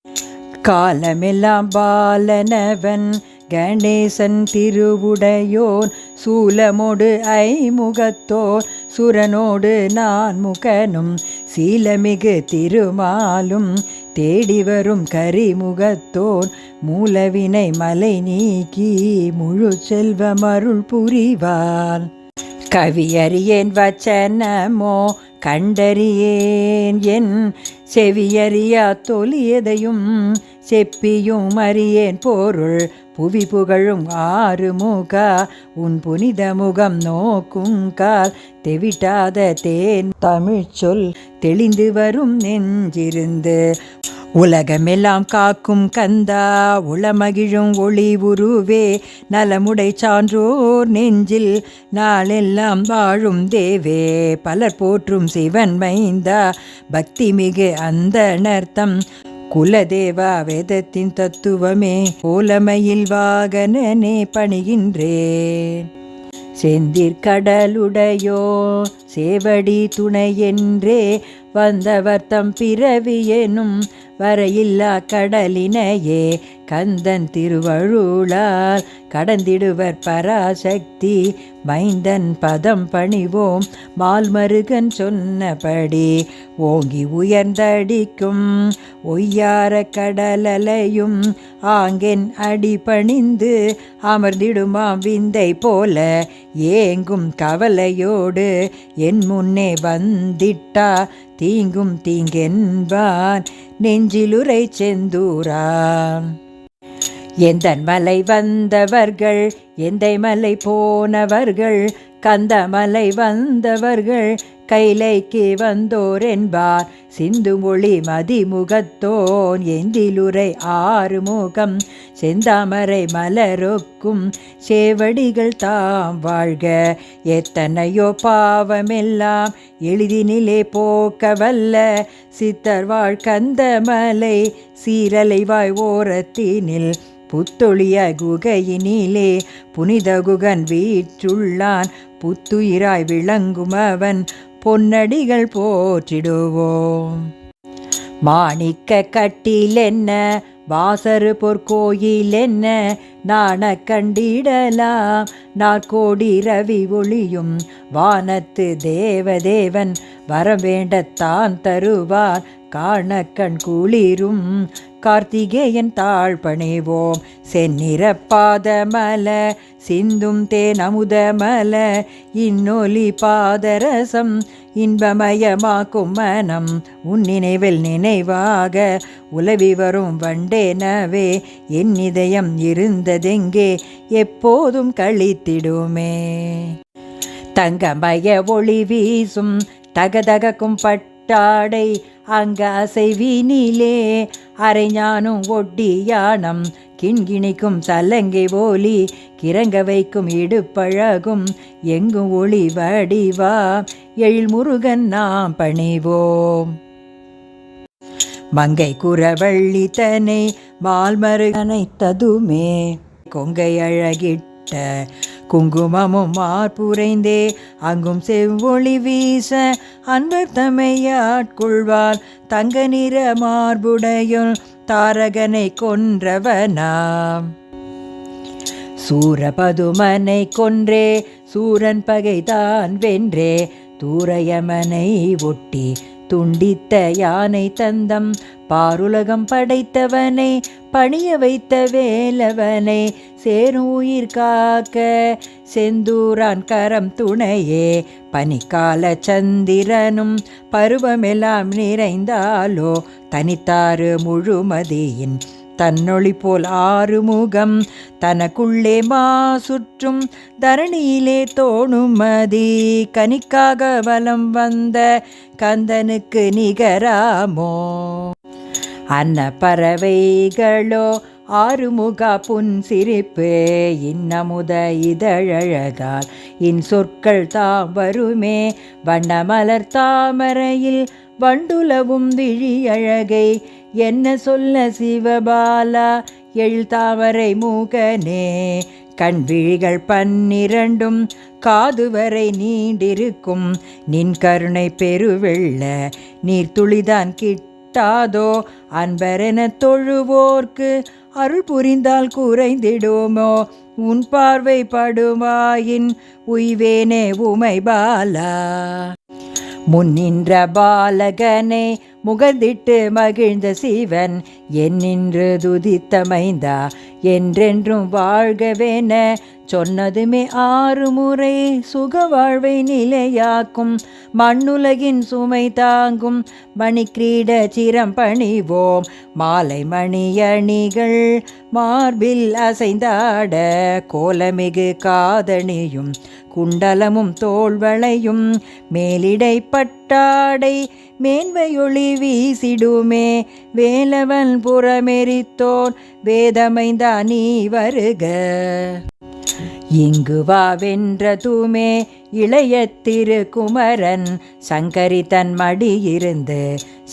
காலமெல்லாம் பாலனவன் கணேசன் திருவுடையோன் சூலமோடு ஐமுகத்தோர் சுரனோடு நான் முகனும் சீலமிகு திருமாலும் தேடி வரும் கரிமுகத்தோன் மூலவினை மலை நீக்கி முழு செல்வமருள் புரிவான். கவியறியேன் வச்சனமோ கண்டறியேன் என் செவியறியா தொலியதையும் செப்பியும் அறியேன் பொருள் புவி புகழும் ஆறுமுகா உன் புனித முகம் நோக்குங்கால் தெவிட்டாத தேன் தமிழ் சொல் தெளிந்து வரும் நெஞ்சிருந்து உலகமெல்லாம் காக்கும் கந்தா உளமகிழும் ஒளி உருவே நலமுடை சான்றோர் நெஞ்சில் நாளெல்லாம் வாழும் தேவே பலர் போற்றும் சிவன் மைந்தா பக்தி மிகு அந்த நர்த்தம் குலதேவா வேதத்தின் தத்துவமே கோலமையில் வாகனனே பணிகின்றேன். செந்திற்கடலுடையோ சேவடி துணையென்றே வந்தவர்த்தம் பிறவி எனும் வரையில்லா கடலினையே கந்தன் திருவருளால் கடந்திடுவர் பராசக்தி மைந்தன் பதம் பணிவோம் மால்மருகன் சொன்னபடி ஓங்கி உயர்ந்தடிக்கும் ஒய்யார கடலலையும் ஆங்கென் அடி பணிந்து அமர்ந்திடுமாம் விந்தை போல ஏங்கும் கவலையோடு என் முன்னே வந்திட்டா தீங்கும் தீங்கென்பான் நெஞ்சிலுரை செந்தூரான். எந்தன் மலை வந்தவர்கள் எந்தை மலை போனவர்கள் கந்த மலை வந்தவர்கள் கைலைக்கு வந்தோர் என்பார் சிந்து மொழி மதிமுகத்தோன் எந்திலுரை ஆறுமுகம் செந்தாமரை மலரொக்கும் சேவடிகள் தாம் வாழ்க. எத்தனையோ பாவமெல்லாம் எளிதினிலே போக்க வல்ல சித்தர் வாழ் கந்த மலை சீரலை வாய் ஓரத்தினில் புத்தொழிய குகையினிலே புனித குகன் வீற்றுள்ளான் புத்துயிராய் விளங்கும் அவன் பொன்னடிகள் போற்றிடுவோம். மாணிக்க கட்டில் என்ன வாசரு பொற்கோயில் என்ன நாண கண்டிடலாம் நாற்கோடி ரவி ஒளியும் வானத்து தேவதேவன் வரம் வேண்டத்தான் தருவார் காணக்கண் குளிரும் கார்த்திகேயன் தாழ் பணிவோம். செந்நிறப்பாத மல சிந்தும் தேன் அமுதமல இன்னொலி பாதரசம் இன்பமயமாக்கும் மனம் உன் நினைவில் நினைவாக உலவி வரும் வண்டேனவே என் இதயம் இருந்ததெங்கே எப்போதும் கழித்திடுமே. தங்கமய ஒளி வீசும் தகதகக்கும் பட்டாடை அங்க அசைவினிலே அரைஞானும் ஒட்டியானம் கிண்கிணிக்கும் சலங்கை ஒலி கிறங்க வைக்கும் இடுப்பழகும் எங்கும் ஒளி வடிவா எழில் முருகன் நாம் பணிவோம். மங்கை குறவள்ளி தனை மால்மருகனை ததுமே கொங்கை அழகிட்ட குங்குமமும் மார்புரைந்தே அங்கும் செவ்வொளி வீச அன்பர் தமையாட்கொள்வார் தங்க நிற மார்புடையுள் தாரகனை கொன்றவனாம். சூரபதுமனை கொன்றே சூரன் பகைதான் வென்றே தூரயமனை ஒட்டி துண்டித்த யானை தந்தம் பாருலகம் படைத்தவனை பணிய வைத்த வேலவனை சேரும் உயிர் காக்க செந்தூரான் கரம் துணையே. பனிக்கால சந்திரனும் பருவமெல்லாம் நிறைந்தாலோ தனித்தாறு முழுமதியின் தன்னொளி போல் ஆறுமுகம் தனக்குள்ளே மாசுற்றும் தரணியிலே தோணுமதி கனிக்காக வலம் வந்த கந்தனுக்கு நிகராமோ. அன்ன பறவைகளோ ஆறுமுகா புன் சிரிப்பு இன்னமுத இதழழகால் இன் சொற்கள் தாம் வருமே வண்ணமலர் தாமரையில் வண்டுலவும் விழி அழகை என்ன சொல்ல சிவபாலா எழுத்தாமரை மூகனே. கண் விழிகள் 12 காதுவரை நீண்டிருக்கும் நின் கருணை பெருவெள்ள நீர் துளிதான் கிட்ட கிட்டாதோ அன்பரென தொழுவோர்க்கு அருள் புரிந்தால் குறைந்திடுமோ உன் பார்வை படுமாயின் உய்வேனே உமை பாலா. முன்னின்ற பாலகனை முகந்திட்டு மகிழ்ந்த சிவன் என்னின்று துதித்தமைந்தா என்றென்றும் வாழ்கவென சொன்னதுமே 6 முறை சுக வாழ்வை நிலையாக்கும் மண்ணுலகின் சுமை தாங்கும் மணிக்கிரீட சிரம் பணிவோம் மாலை மணியணிகள் மார்பில் அசைந்தாட கோலமிகு காதணியும் குண்டலமும் தோள்வளையும் மேலிடை பட்டாடை மேன்மையொளி வீசிடுமே வேலவன் புறமெரித்தோன் வேதமைந்தா நீ வருக. இங்கு வா வென்றதுமே இளைய திருக்குமரன் சங்கரி தன் மடியிருந்து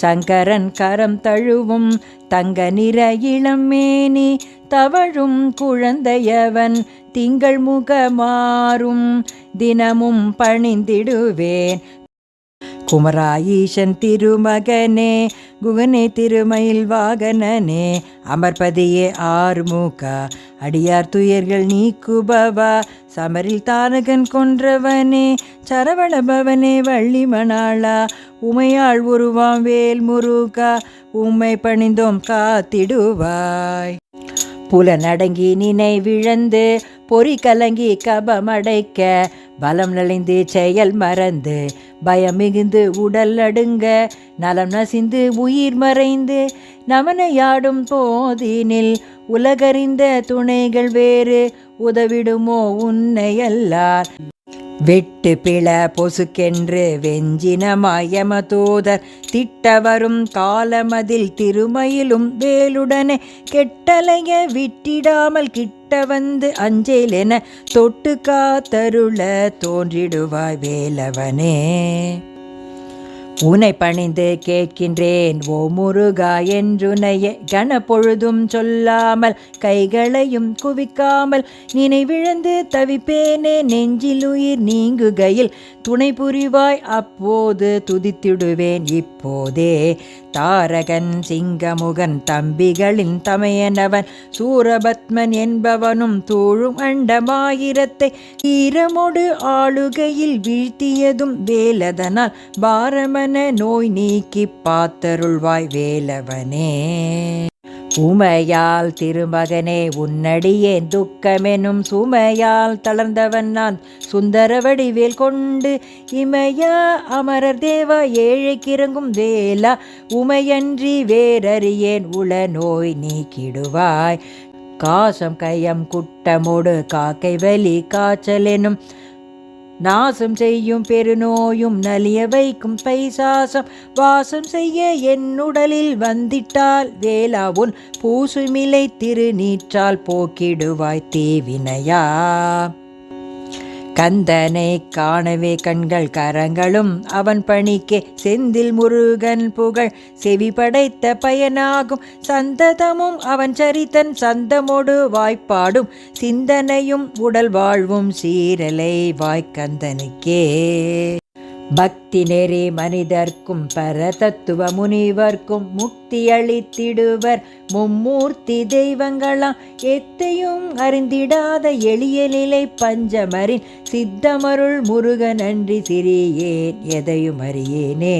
சங்கரன் கரம் தழுவும் தங்க நிற இளமேனி தவழும் குழந்தையவன் திங்கள் முகமாறும் தினமும் பணிந்திடுவேன். குமரா ஈசன் திருமகனே குகனே திருமயில் வாகனனே அமர்பதியே ஆறுமுகா அடியார் துயர்கள் நீக்குபவா சமரில் தாரகன் கொன்றவனே சரவணபவனே வள்ளி மணாளா உமையாள் உருவாம் வேல் முருகா உம்மை பணிந்தோம் காத்திடுவாய். புலனடங்கி நினைவிழந்து பொறி கலங்கி கபமடைக்க பலம் நலிந்து செயல் மறந்து பயம் மிகுந்து உடல் அடுங்க நலம் நசிந்து உயிர் மறைந்து நமனையாடும் போதினில் உலகறிந்த துணைகள் வேறு உதவிடுமோ உன்னையல்லார். வெட்டு பிள பொசுக்கென்று வெஞ்சினமாயமதூதர் திட்டவரும் காலமதில் திருமயிலும் வேலுடனே கெட்டலைய விட்டிடாமல் கிட்ட வந்து அஞ்சேலென தொட்டு காத்தருள தோன்றிடுவாய் வேலவனே. உனை பணிந்து கேட்கின்றேன் ஓ முருகா என்றுனைய கணப்பொழுதும் சொல்லாமல் கைகளையும் குவிக்காமல் நினைவிழந்து தவிப்பேனே நெஞ்சிலுயிர் நீங்குகையில் துணை புரிவாய் அப்போது துதித்திடுவேன் இப்போதே. தாரகன் சிங்கமுகன் தம்பிகளின் தமையனவன் சூரபத்மன் என்பவனும் தூழும் அண்டமாயிரத்தை ஈரமோடு ஆளுகையில் வீழ்த்தியதும் வேலதனால் பாரமன் நோய் நீக்கி பாத்தருள்வாய் வேலவனே. உமையால் திருமகனே உன்னடியேன் துக்கமெனும் சுமையால் தளர்ந்தவன் நான் சுந்தர வடிவேல் கொண்டு இமையா அமரர் தேவா ஏழைக்கிறங்கும் வேலா உமையன்றி வேறறியேன் உள நோய் நீக்கிடுவாய். காசம் கையம் குட்டமோடு காக்கை வலி காய்ச்சலெனும் நாசம் செய்யும் பெருநோயும் நலிய வைக்கும் பைசாசம் வாசம் செய்ய என்னுடலில் வந்திட்டால் வேலா உன் பூசுமிலை திருநீற்றால் போக்கிடுவாய் தீவினையா. கந்தனை காணவே கண்கள் கரங்களும் அவன் பணிக்கே செந்தில் முருகன் புகழ் செவி படைத்த பயனாகும் சந்ததமும் அவன் சரித்தன் சந்தமோடு வாய்ப்பாடும் சிந்தனையும் உடல் வாழ்வும் சீரலை வாய்க்கந்தனுக்கே. பக்தி நெறி மனிதர்க்கும் பரதத்துவ முனிவர்க்கும் முக்தி அளித்திடுவர் மும்மூர்த்தி தெய்வங்களாம் எத்தையும் அறிந்திடாத எளிய நிலை பஞ்சமரின் சித்தமருள் முருகன் அன்றி சிறியேன் எதையும் அறியேனே.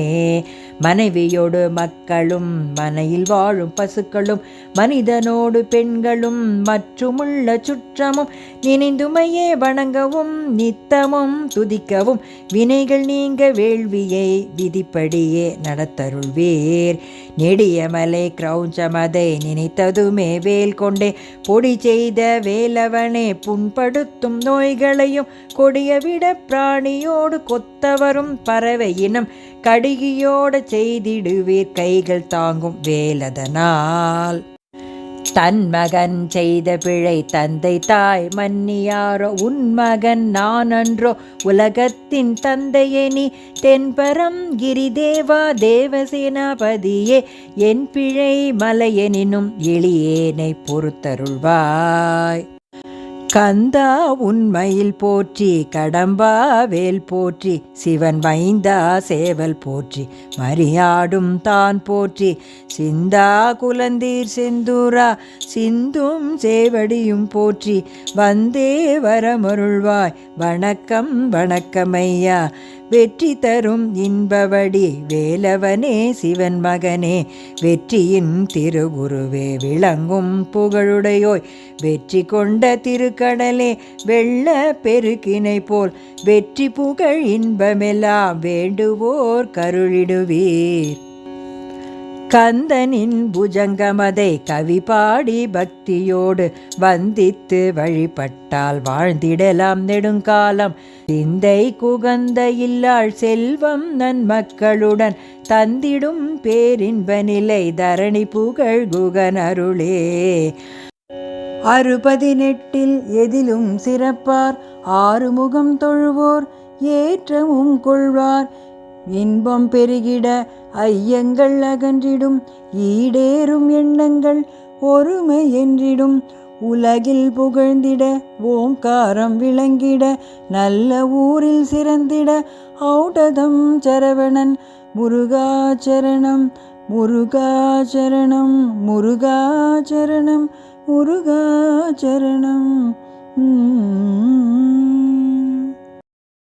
மனைவியோடு மக்களும் மனையில் வாழும் பசுக்களும் மனிதனோடு பெண்களும் மற்றுமுள்ள சுற்றமும் நினைந்துமையே வணங்கவும் நித்தமும் துதிக்கவும் வினைகள் நீங்க வேள்வியை விதிப்படியே நடத்தருள்வீர். நெடியமலை கிரௌஞ்சமதை நினைத்ததுமே வேல் கொண்டே பொடி செய்த வேலவனே புண்படுத்தும் நோய்களையும் கொடியவிட பிராணியோடு கொத்தவரும் பறவையினம் கடிகியோட செய்திடுவீர் கைகள் தாங்கும் வேலதனால். தன் மகன் செய்த பிழை தந்தை தாய் மன்னியாரோ உன் மகன் நான் அன்றோ உலகத்தின் தந்தையே நீ தென்பரம் கிரிதேவா தேவசேனாபதியே என் பிழை மலையெனினும் எளியேனை பொறுத்தருள்வாய். கந்தா உண்மையில் போற்றி கடம்பா வேல் போற்றி சிவன் மைந்தா சேவல் போற்றி மரியாடும் தான் போற்றி சிந்தா குலந்தீர் செந்தூரா சிந்தும் சேவடியும் போற்றி வந்தே வரமருள்வாய் வணக்கம் வணக்கமையா வெற்றி தரும் இன்பவடி வேலவனே சிவன் மகனே வெற்றியின் திருவுருவே விளங்கும் புகழுடையோய் வெற்றி கொண்ட திருக்கடலே வெள்ள பெருக்கினை போல் வெற்றி புகழ் இன்பமெல்லாம் வேண்டுவோர் கருளிடுவீர். கந்தனின் புஜங்கமதை கவி பாடி பக்தியோடு வந்தித்து வழிபட்டால் வாழ்ந்திடலாம் நெடுங்காலம் சிந்தை குகந்த இல்லாள் செல்வம் நன்மக்களுடன் தந்திடும் பேரின்ப நிலை தரணி புகழ் குகன் அருளே. 618 எதிலும் சிறப்பார் ஆறுமுகம் தொழுவோர் ஏற்றமும் கொள்வார் இன்பம் பெருகிட ஐயங்கள் அகன்றிடும் ஈடேறும் எண்ணங்கள் ஒருமை என்றிடும் உலகில் புகழ்ந்திட ஓங்காரம் விளங்கிட நல்ல ஊரில் சிறந்திட ஔடதம் சரவணன் முருகாச்சரணம் முருகாச்சரணம் முருகாச்சரணம் முருகாச்சரணம்.